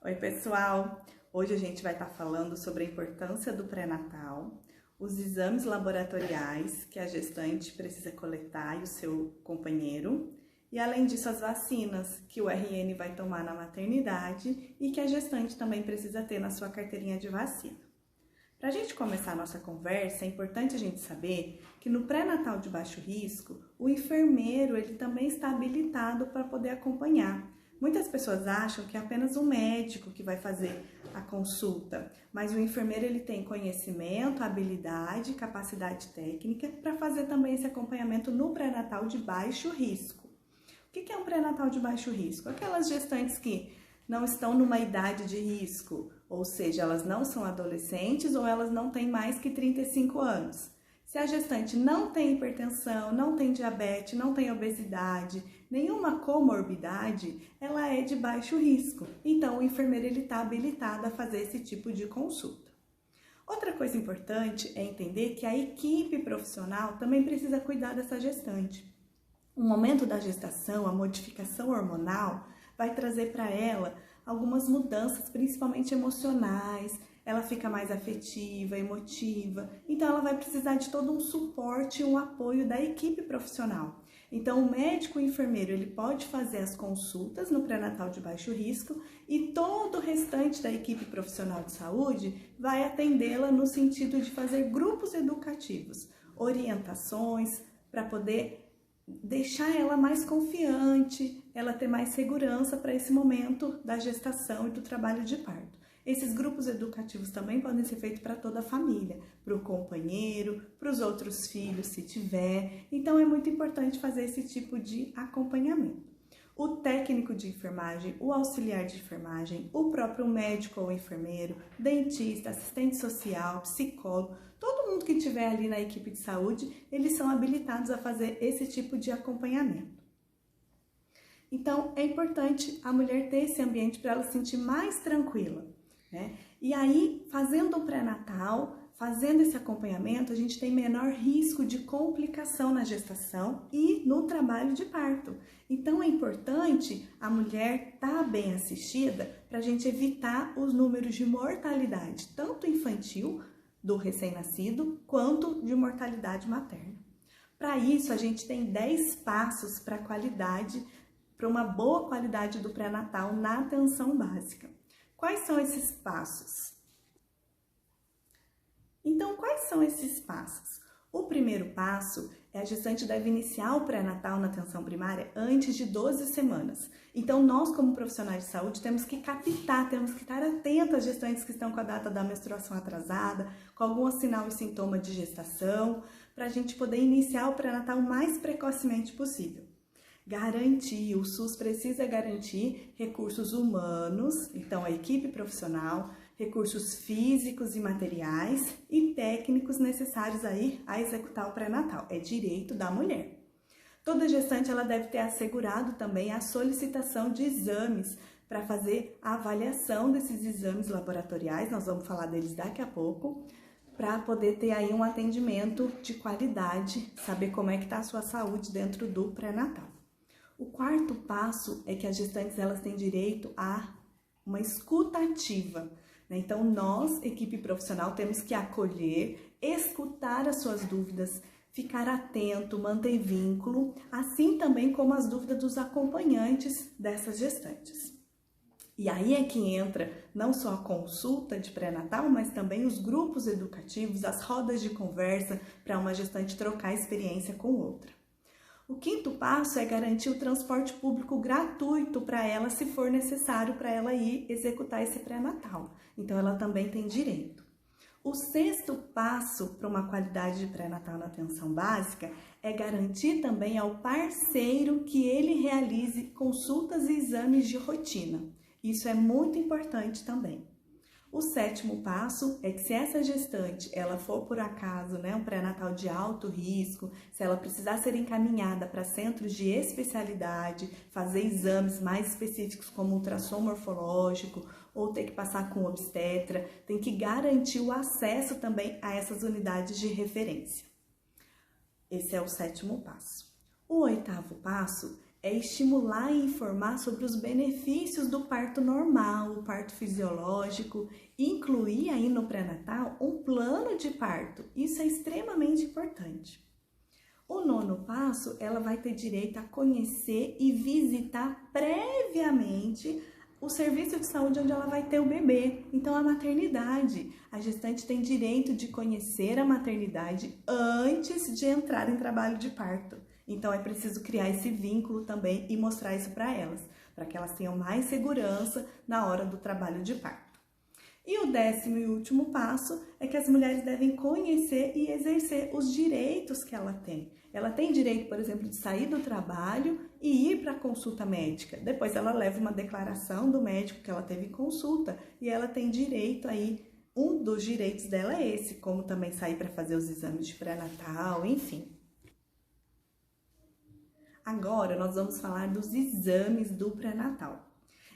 Oi, pessoal! Hoje a gente vai estar falando sobre a importância do pré-natal, os exames laboratoriais que a gestante precisa coletar e o seu companheiro, e além disso as vacinas que o RN vai tomar na maternidade e que a gestante também precisa ter na sua carteirinha de vacina. Para a gente começar a nossa conversa, é importante a gente saber que no pré-natal de baixo risco, o enfermeiro ele também está habilitado para poder acompanhar. Muitas pessoas acham que é apenas o médico que vai fazer a consulta, mas o enfermeiro ele tem conhecimento, habilidade, capacidade técnica para fazer também esse acompanhamento no pré-natal de baixo risco. O que é um pré-natal de baixo risco? Aquelas gestantes que não estão numa idade de risco, ou seja, elas não são adolescentes ou elas não têm mais que 35 anos. Se a gestante não tem hipertensão, não tem diabetes, não tem obesidade, nenhuma comorbidade, ela é de baixo risco. Então, o enfermeiro está habilitado a fazer esse tipo de consulta. Outra coisa importante é entender que a equipe profissional também precisa cuidar dessa gestante. O momento da gestação, a modificação hormonal, vai trazer para ela algumas mudanças, principalmente emocionais. Ela fica mais afetiva, emotiva, então ela vai precisar de todo um suporte e um apoio da equipe profissional. Então o médico e o enfermeiro ele pode fazer as consultas no pré-natal de baixo risco e todo o restante da equipe profissional de saúde vai atendê-la no sentido de fazer grupos educativos, orientações para poder deixar ela mais confiante, ela ter mais segurança para esse momento da gestação e do trabalho de parto. Esses grupos educativos também podem ser feitos para toda a família, para o companheiro, para os outros filhos, se tiver. Então, é muito importante fazer esse tipo de acompanhamento. O técnico de enfermagem, o auxiliar de enfermagem, o próprio médico ou enfermeiro, dentista, assistente social, psicólogo, todo mundo que estiver ali na equipe de saúde, eles são habilitados a fazer esse tipo de acompanhamento. Então, é importante a mulher ter esse ambiente para ela se sentir mais tranquila. E aí, fazendo o pré-natal, fazendo esse acompanhamento, a gente tem menor risco de complicação na gestação e no trabalho de parto. Então, é importante a mulher estar bem assistida para a gente evitar os números de mortalidade, tanto infantil, do recém-nascido, quanto de mortalidade materna. Para isso, a gente tem 10 passos para uma boa qualidade do pré-natal na atenção básica. Quais são esses passos? Então, quais são esses passos? O primeiro passo é a gestante deve iniciar o pré-natal na atenção primária antes de 12 semanas. Então, nós como profissionais de saúde temos que captar, temos que estar atentos às gestantes que estão com a data da menstruação atrasada, com algum sinal e sintoma de gestação, para a gente poder iniciar o pré-natal o mais precocemente possível. Garantir, o SUS precisa garantir recursos humanos, então a equipe profissional, recursos físicos e materiais e técnicos necessários aí a executar o pré-natal. É direito da mulher. Toda gestante ela deve ter assegurado também a solicitação de exames para fazer a avaliação desses exames laboratoriais, nós vamos falar deles daqui a pouco, para poder ter aí um atendimento de qualidade, saber como é que está a sua saúde dentro do pré-natal. O quarto passo é que as gestantes elas têm direito a uma escuta ativa. Então, nós, equipe profissional, temos que acolher, escutar as suas dúvidas, ficar atento, manter vínculo, assim também como as dúvidas dos acompanhantes dessas gestantes. E aí é que entra não só a consulta de pré-natal, mas também os grupos educativos, as rodas de conversa para uma gestante trocar experiência com outra. O quinto passo é garantir o transporte público gratuito para ela, se for necessário para ela ir executar esse pré-natal. Então, ela também tem direito. O sexto passo para uma qualidade de pré-natal na atenção básica é garantir também ao parceiro que ele realize consultas e exames de rotina. Isso é muito importante também. O sétimo passo é que se essa gestante, ela for por acaso, um pré-natal de alto risco, se ela precisar ser encaminhada para centros de especialidade, fazer exames mais específicos como ultrassom morfológico ou ter que passar com obstetra, tem que garantir o acesso também a essas unidades de referência. Esse é o sétimo passo. O oitavo passo é estimular e informar sobre os benefícios do parto normal, o parto fisiológico, incluir aí no pré-natal um plano de parto. Isso é extremamente importante. O 9º passo, ela vai ter direito a conhecer e visitar previamente o serviço de saúde onde ela vai ter o bebê. Então, a maternidade. A gestante tem direito de conhecer a maternidade antes de entrar em trabalho de parto. Então, é preciso criar esse vínculo também e mostrar isso para elas, para que elas tenham mais segurança na hora do trabalho de parto. E o 10º e último passo é que as mulheres devem conhecer e exercer os direitos que ela tem. Ela tem direito, por exemplo, de sair do trabalho e ir para a consulta médica. Depois ela leva uma declaração do médico que ela teve consulta e ela tem direito aí, um dos direitos dela é esse, como também sair para fazer os exames de pré-natal, enfim. Agora nós vamos falar dos exames do pré-natal.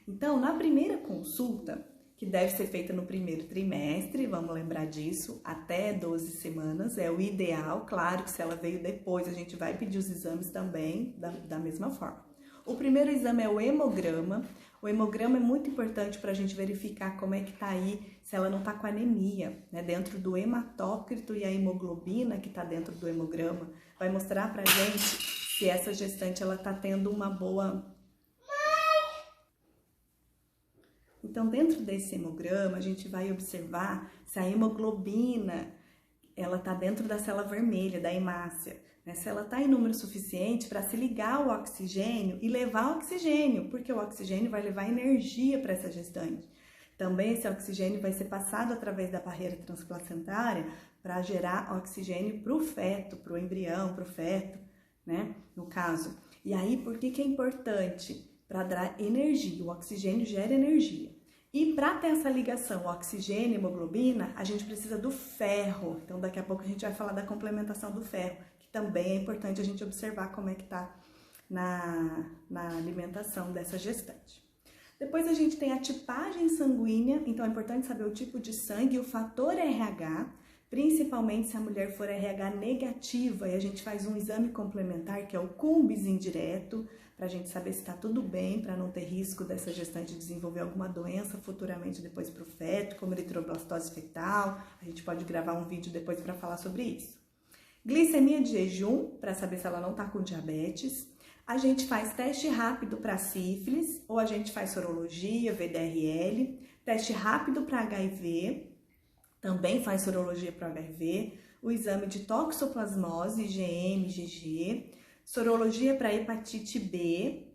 Então, na primeira consulta, que deve ser feita no primeiro trimestre, vamos lembrar disso, até 12 semanas, é o ideal. Claro que se ela veio depois, a gente vai pedir os exames também da mesma forma. O primeiro exame é o hemograma. O hemograma é muito importante para a gente verificar como é que tá aí, se ela não tá com anemia, né? Dentro do hematócrito e a hemoglobina que tá dentro do hemograma, vai mostrar pra gente se essa gestante ela tá tendo uma boa... Então, dentro desse hemograma, a gente vai observar se a hemoglobina, ela tá dentro da célula vermelha, da hemácia, né? Se ela tá em número suficiente para se ligar ao oxigênio e levar o oxigênio, porque o oxigênio vai levar energia para essa gestante. Também esse oxigênio vai ser passado através da barreira transplacentária para gerar oxigênio para o feto, para o embrião, para o feto, né? No caso. E aí, por que é importante? Para dar energia, o oxigênio gera energia. E para ter essa ligação oxigênio e hemoglobina, a gente precisa do ferro. Então, daqui a pouco a gente vai falar da complementação do ferro, que também é importante a gente observar como é que está na alimentação dessa gestante. Depois a gente tem a tipagem sanguínea, então é importante saber o tipo de sangue e o fator RH, principalmente se a mulher for RH negativa, e a gente faz um exame complementar, que é o Cumbis indireto, para a gente saber se está tudo bem, para não ter risco dessa gestante desenvolver alguma doença futuramente depois para o feto, como eritroblastose fetal. A gente pode gravar um vídeo depois para falar sobre isso. Glicemia de jejum, para saber se ela não está com diabetes. A gente faz teste rápido para sífilis, ou a gente faz sorologia, VDRL, teste rápido para HIV, também faz sorologia para HIV, o exame de toxoplasmose, IgM, IgG, sorologia para hepatite B,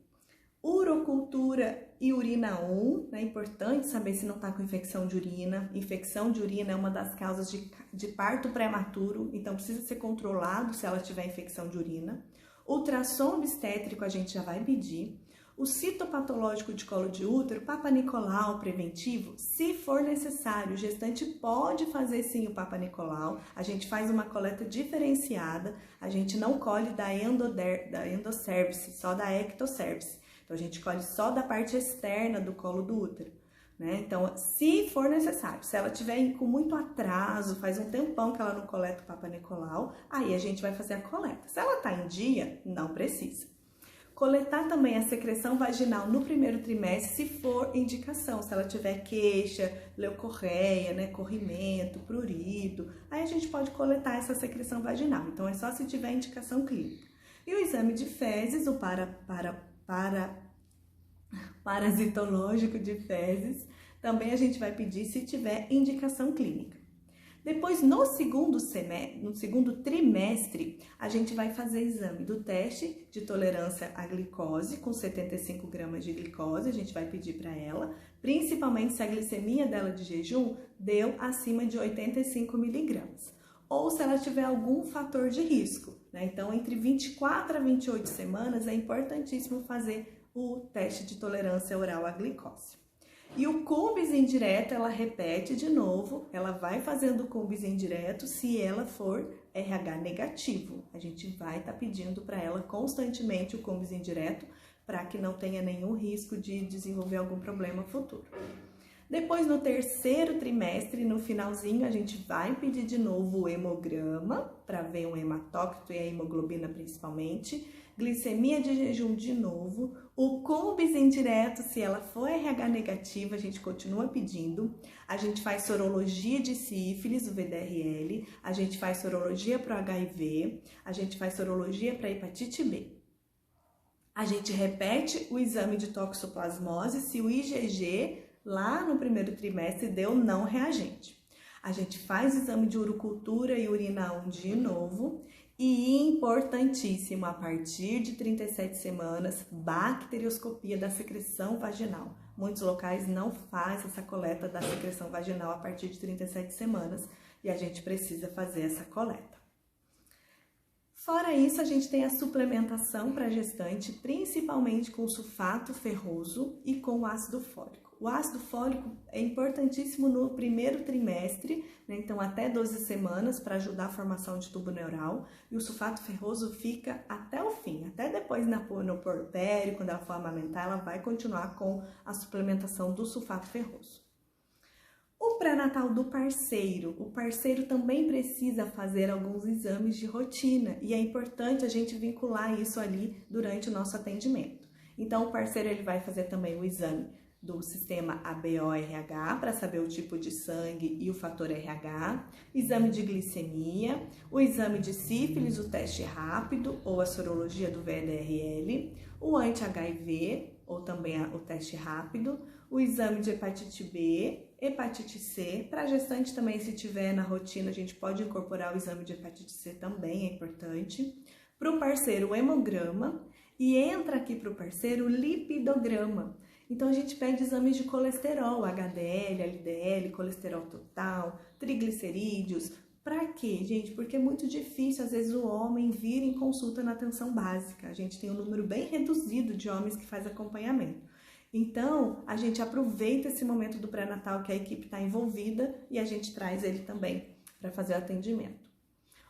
urocultura e urina 1, é importante saber se não está com infecção de urina. Infecção de urina é uma das causas de parto prematuro, então precisa ser controlado se ela tiver infecção de urina. Ultrassom obstétrico a gente já vai pedir. O citopatológico de colo de útero, Papa Nicolau preventivo, se for necessário, o gestante pode fazer sim o Papa Nicolau. A gente faz uma coleta diferenciada, a gente não colhe da endocervice, só da ectocervice. Então a gente colhe só da parte externa do colo do útero, né? Então, se for necessário, se ela tiver com muito atraso, faz um tempão que ela não coleta o Papa Nicolau, aí a gente vai fazer a coleta. Se ela tá em dia, não precisa. Coletar também a secreção vaginal no primeiro trimestre, se for indicação, se ela tiver queixa, leucorreia, né, corrimento, prurido, aí a gente pode coletar essa secreção vaginal. Então, é só se tiver indicação clínica. E o exame de fezes, o parasitológico de fezes, também a gente vai pedir se tiver indicação clínica. Depois, no segundo trimestre, a gente vai fazer exame do teste de tolerância à glicose, com 75 gramas de glicose, a gente vai pedir para ela, principalmente se a glicemia dela de jejum deu acima de 85 miligramas, ou se ela tiver algum fator de risco, né? Então, entre 24 a 28 semanas, é importantíssimo fazer o teste de tolerância oral à glicose. E o Cumbis indireto, ela repete de novo, ela vai fazendo o Cumbis indireto se ela for RH negativo. A gente vai estar pedindo para ela constantemente o Cumbis indireto para que não tenha nenhum risco de desenvolver algum problema futuro. Depois, no terceiro trimestre, no finalzinho, a gente vai pedir de novo o hemograma para ver o hematócrito e a hemoglobina principalmente. glicemia de jejum de novo, o Cumbis indireto, se ela for RH negativa, a gente continua pedindo, a gente faz sorologia de sífilis, o VDRL, a gente faz sorologia para o HIV, a gente faz sorologia para hepatite B. A gente repete o exame de toxoplasmose se o IgG lá no primeiro trimestre deu não reagente. A gente faz exame de urocultura e urina 1 de novo e, importantíssimo, a partir de 37 semanas, bacterioscopia da secreção vaginal. Muitos locais não fazem essa coleta da secreção vaginal a partir de 37 semanas e a gente precisa fazer essa coleta. Fora isso, a gente tem a suplementação para gestante, principalmente com sulfato ferroso e com ácido fólico. O ácido fólico é importantíssimo no primeiro trimestre, né? Então até 12 semanas para ajudar a formação de tubo neural, e o sulfato ferroso fica até o fim, até depois no puerpério, quando ela for amamentar, ela vai continuar com a suplementação do sulfato ferroso. O pré-natal do parceiro, o parceiro também precisa fazer alguns exames de rotina e é importante a gente vincular isso ali durante o nosso atendimento. Então, o parceiro ele vai fazer também o exame do sistema ABO-RH para saber o tipo de sangue e o fator RH, exame de glicemia, o exame de sífilis, o teste rápido ou a sorologia do VDRL, o anti-HIV ou também o teste rápido, o exame de hepatite B, hepatite C. Para gestante também, se tiver na rotina, a gente pode incorporar o exame de hepatite C também, é importante. Para o parceiro, o hemograma e entra aqui para o parceiro o lipidograma. Então, a gente pede exames de colesterol, HDL, LDL, colesterol total, triglicerídeos. Para quê, gente? Porque é muito difícil, às vezes, o homem vir em consulta na atenção básica. A gente tem um número bem reduzido de homens que faz acompanhamento. Então, a gente aproveita esse momento do pré-natal que a equipe está envolvida e a gente traz ele também para fazer o atendimento.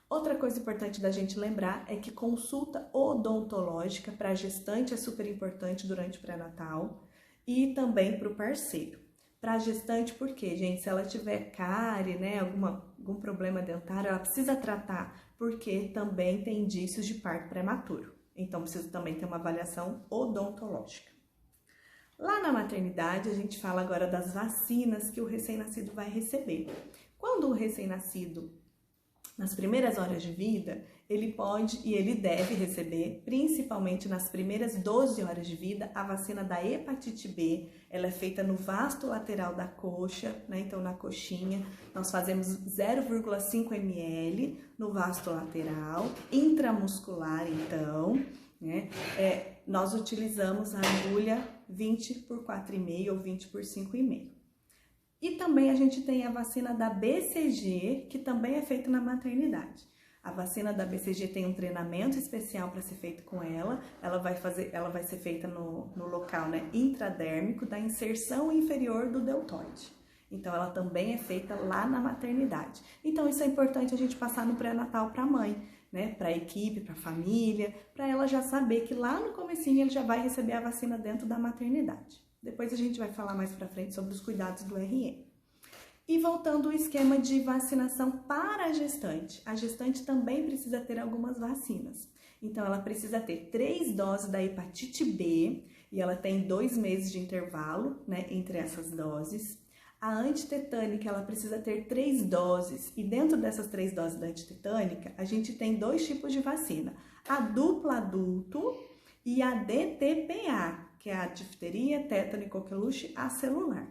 Outra coisa importante da gente lembrar é que consulta odontológica para gestante é super importante durante o pré-natal e também para o parceiro. Para a gestante, por quê, gente? Se ela tiver cárie, né, algum problema dentário, ela precisa tratar, porque também tem indícios de parto prematuro. Então, precisa também ter uma avaliação odontológica. Lá na maternidade, a gente fala agora das vacinas que o recém-nascido vai receber. Quando o recém-nascido, nas primeiras horas de vida, ele pode e ele deve receber, principalmente nas primeiras 12 horas de vida, a vacina da hepatite B. Ela é feita no vasto lateral da coxa, né? Então na coxinha, nós fazemos 0,5 ml no vasto lateral, intramuscular então, né? Nós utilizamos a agulha 20 por 4,5 ou 20 por 5,5. E também a gente tem a vacina da BCG, que também é feita na maternidade. A vacina da BCG tem um treinamento especial para ser feito com ela. Ela vai ser feita no local, né, intradérmico da inserção inferior do deltoide. Então, ela também é feita lá na maternidade. Então, isso é importante a gente passar no pré-natal para a mãe, né, para a equipe, para a família, para ela já saber que lá no comecinho ele já vai receber a vacina dentro da maternidade. Depois a gente vai falar mais para frente sobre os cuidados do RN. E voltando ao esquema de vacinação para a gestante também precisa ter algumas vacinas. Então, ela precisa ter 3 doses da hepatite B e ela tem 2 meses de intervalo, né, entre essas doses. A antitetânica, ela precisa ter 3 doses e dentro dessas 3 doses da antitetânica, a gente tem 2 tipos de vacina. A dupla adulto e a DTPA, que é a difteria, tétano e coqueluche acelular.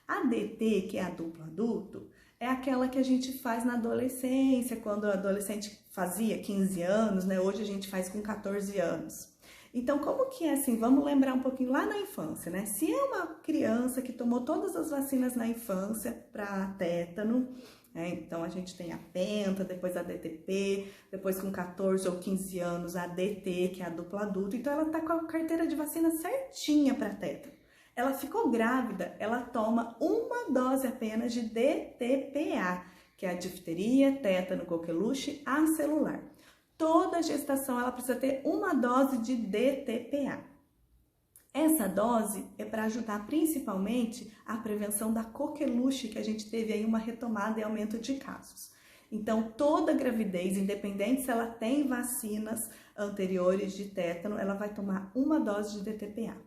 A DT, que é a duplo adulto, é aquela que a gente faz na adolescência, quando o adolescente fazia 15 anos, né? Hoje a gente faz com 14 anos. Então, como que é assim? Vamos lembrar um pouquinho lá na infância, né? Se é uma criança que tomou todas as vacinas na infância para tétano, então a gente tem a penta, depois a DTP, depois com 14 ou 15 anos a DT, que é a dupla adulto. Então ela tá com a carteira de vacina certinha para tétano. Ela ficou grávida, ela toma 1 dose apenas de DTPA, que é a difteria, tétano, coqueluche, acelular. Toda gestação ela precisa ter 1 dose de DTPA. Essa dose é para ajudar principalmente a prevenção da coqueluche, que a gente teve aí uma retomada e aumento de casos. Então, toda gravidez, independente se ela tem vacinas anteriores de tétano, ela vai tomar uma dose de DTPA.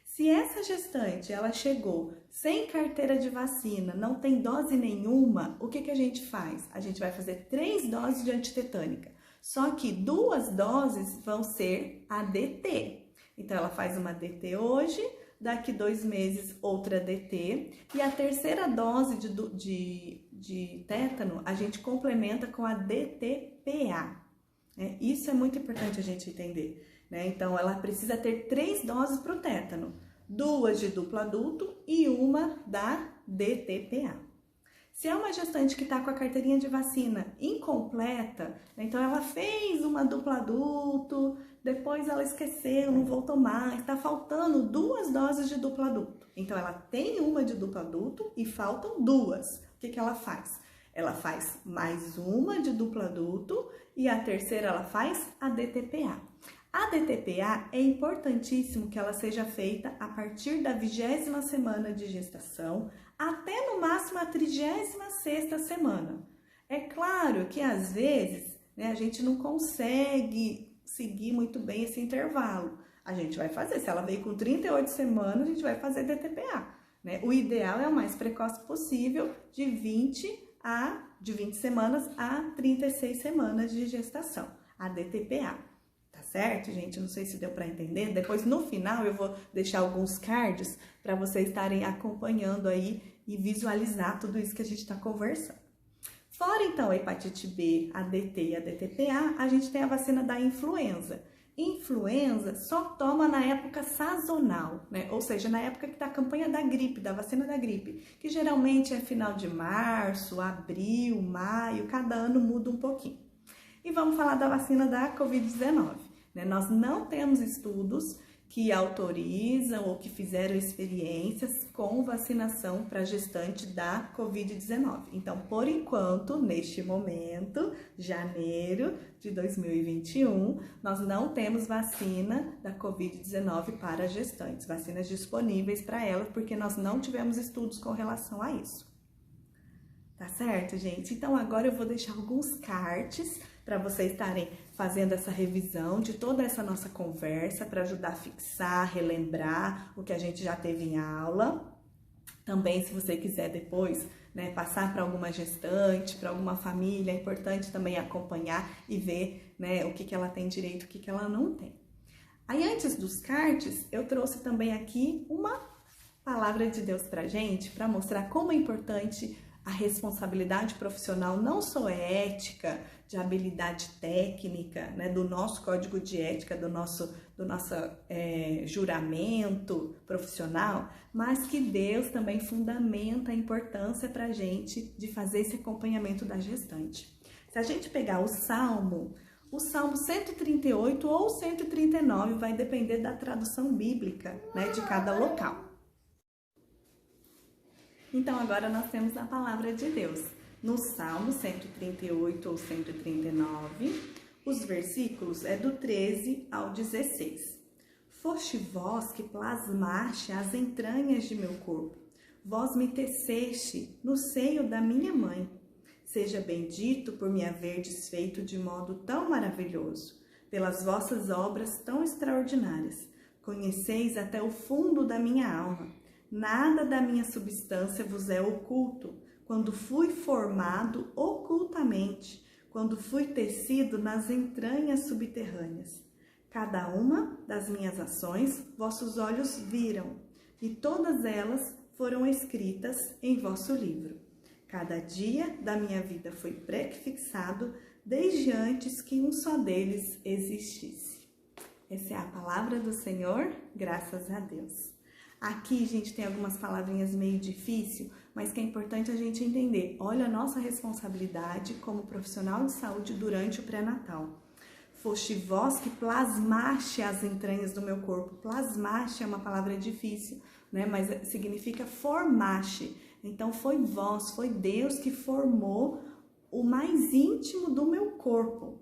Se essa gestante, ela chegou sem carteira de vacina, não tem dose nenhuma, o que a gente faz? A gente vai fazer 3 doses de antitetânica, só que 2 doses vão ser ADT. Então, ela faz uma DT hoje, daqui 2 meses outra DT, e a terceira dose de tétano a gente complementa com a DTPA. Isso é muito importante a gente entender. Então, ela precisa ter 3 doses para o tétano, 2 de duplo adulto e uma da DTPA. Se é uma gestante que está com a carteirinha de vacina incompleta, então ela fez uma duplo adulto, depois ela esqueceu, não voltou mais, está faltando 2 doses de duplo adulto. Então, ela tem uma de duplo adulto e faltam 2. O que ela faz? Ela faz mais uma de duplo adulto e a terceira ela faz a DTPA. A DTPA é importantíssimo que ela seja feita a partir da 20ª semana de gestação até no máximo a 36ª semana. É claro que às vezes a gente não consegue seguir muito bem esse intervalo. A gente vai fazer, se ela veio com 38 semanas, a gente vai fazer DTPA. O ideal é o mais precoce possível, de 20 semanas a 36 semanas de gestação, a DTPA. Tá certo, gente? Não sei se deu para entender. Depois, no final, eu vou deixar alguns cards para vocês estarem acompanhando aí e visualizar tudo isso que a gente está conversando. Fora, então, a hepatite B, a DT e a DTPA, a gente tem a vacina da influenza. Influenza só toma na época sazonal, Ou seja, na época que tá a campanha da gripe, da vacina da gripe, que geralmente é final de março, abril, maio, cada ano muda um pouquinho. E vamos falar da vacina da Covid-19. Nós não temos estudos que autorizam ou que fizeram experiências com vacinação para gestante da Covid-19. Então, por enquanto, neste momento, janeiro de 2021, nós não temos vacina da Covid-19 para gestantes, vacinas disponíveis para elas, porque nós não tivemos estudos com relação a isso. Tá certo, gente? Então, agora eu vou deixar alguns cards para vocês estarem fazendo essa revisão de toda essa nossa conversa, para ajudar a fixar, relembrar o que a gente já teve em aula. Também, se você quiser depois, passar para alguma gestante, para alguma família, é importante também acompanhar e ver, o que ela tem direito, o que ela não tem. Aí, antes dos cards, eu trouxe também aqui uma palavra de Deus pra gente, para mostrar como é importante a responsabilidade profissional, não só ética, de habilidade técnica, do nosso código de ética, do nosso juramento profissional, mas que Deus também fundamenta a importância para a gente de fazer esse acompanhamento da gestante. Se a gente pegar o Salmo 138 ou 139, vai depender da tradução bíblica, de cada local. Então, agora nós temos a palavra de Deus. No Salmo 138 ou 139, os versículos é do 13 ao 16. Foste vós que plasmaste as entranhas de meu corpo. Vós me teceste no seio da minha mãe. Seja bendito por me haverdes feito de modo tão maravilhoso, pelas vossas obras tão extraordinárias. Conheceis até o fundo da minha alma. Nada da minha substância vos é oculto, quando fui formado ocultamente, quando fui tecido nas entranhas subterrâneas. Cada uma das minhas ações vossos olhos viram, e todas elas foram escritas em vosso livro. Cada dia da minha vida foi prefixado, desde antes que um só deles existisse. Essa é a palavra do Senhor, graças a Deus. Aqui, gente, tem algumas palavrinhas meio difíceis, mas que é importante a gente entender. Olha a nossa responsabilidade como profissional de saúde durante o pré-natal. Foste vós que plasmaste as entranhas do meu corpo. Plasmaste é uma palavra difícil, mas significa formaste. Então, foi vós, foi Deus que formou o mais íntimo do meu corpo.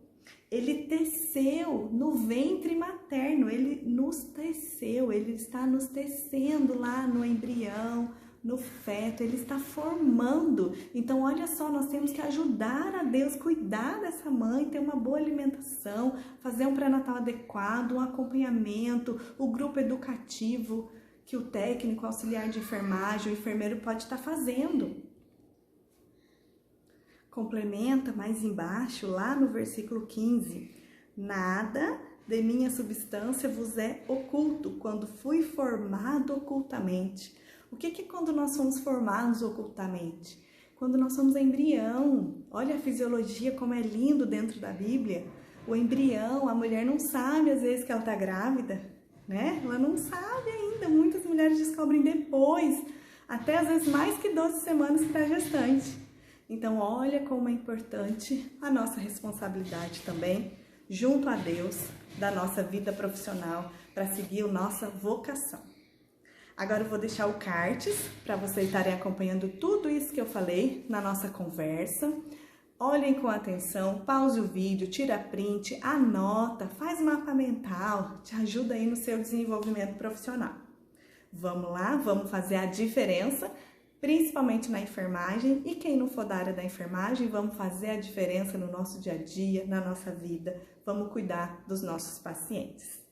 Ele teceu no ventre materno, ele nos teceu, ele está nos tecendo lá no embrião, no feto, ele está formando. Então, olha só, nós temos que ajudar a Deus, cuidar dessa mãe, ter uma boa alimentação, fazer um pré-natal adequado, um acompanhamento, o grupo educativo que o técnico, o auxiliar de enfermagem, o enfermeiro pode estar fazendo. Complementa mais embaixo, lá no versículo 15. Nada de minha substância vos é oculto, quando fui formado ocultamente. O que é quando nós somos formados ocultamente? Quando nós somos embrião. Olha a fisiologia, como é lindo dentro da Bíblia. O embrião, a mulher não sabe às vezes que ela está grávida, né? Ela não sabe ainda. Muitas mulheres descobrem depois, até às vezes mais que 12 semanas para a gestante. Então, olha como é importante a nossa responsabilidade também, junto a Deus, da nossa vida profissional, para seguir a nossa vocação. Agora eu vou deixar o cards para vocês estarem acompanhando tudo isso que eu falei na nossa conversa. Olhem com atenção, pause o vídeo, tira print, anota, faz mapa mental, te ajuda aí no seu desenvolvimento profissional. Vamos lá, vamos fazer a diferença, principalmente na enfermagem, e quem não for da área da enfermagem, vamos fazer a diferença no nosso dia a dia, na nossa vida, vamos cuidar dos nossos pacientes.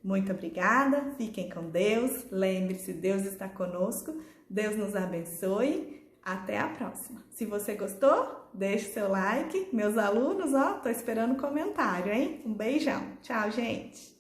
Muito obrigada, fiquem com Deus, lembre-se, Deus está conosco, Deus nos abençoe, até a próxima. Se você gostou, deixe seu like, meus alunos, tô esperando comentário, hein? Um beijão, tchau, gente!